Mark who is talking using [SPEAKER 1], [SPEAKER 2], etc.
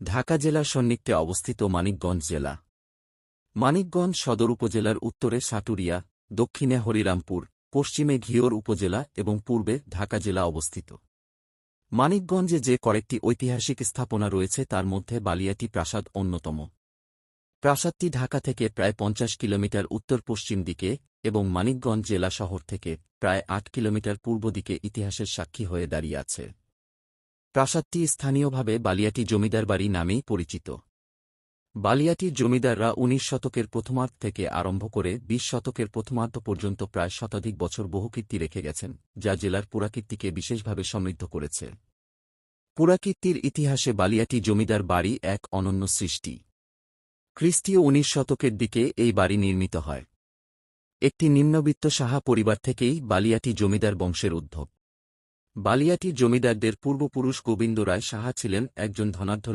[SPEAKER 1] ঢাকা জেলার সন্নিকটে অবস্থিত মানিকগঞ্জ জেলা। মানিকগঞ্জ সদর উপজেলার উত্তরে সাটুরিয়া, দক্ষিণে হরিরামপুর, পশ্চিমে ঘিওর উপজেলা এবং পূর্বে ঢাকা জেলা অবস্থিত। মানিকগঞ্জে যে কয়েকটি ঐতিহাসিক স্থাপনা রয়েছে তার মধ্যে বালিয়াটি প্রাসাদ অন্যতম। প্রাসাদটি ঢাকা থেকে প্রায় ৫০ কিলোমিটার উত্তর-পশ্চিম দিকে এবং মানিকগঞ্জ জেলা শহর থেকে প্রায় ৮ কিলোমিটার পূর্ব দিকে ইতিহাসের সাক্ষী হয়ে দাঁড়িয়ে আছে। প্রাসাদটি স্থানীয়ভাবে বালিয়াটি জমিদার বাড়ি নামেই পরিচিত। বালিয়াটির জমিদাররা ১৯ শতকের প্রথমার্ধ থেকে আরম্ভ করে ২০ শতকের প্রথমার্ধ পর্যন্ত প্রায় শতাধিক বছর বহুকীর্তি রেখে গেছেন, যা জেলার পুরাকীর্তিকে বিশেষভাবে সমৃদ্ধ করেছে। পুরাকীর্তির ইতিহাসে বালিয়াটি জমিদার বাড়ি এক অনন্য সৃষ্টি। খ্রিস্টীয় ১৯ শতকের দিকে এই বাড়ি নির্মিত হয়। একটি নিম্নবিত্ত সাহা পরিবার থেকেই বালিয়াটি জমিদার বংশের উদ্ভব। বালিয়াটির জমিদারদের পূর্বপুরুষ গোবিন্দ রায় সাহা ছিলেন একজন ধনাঢ্য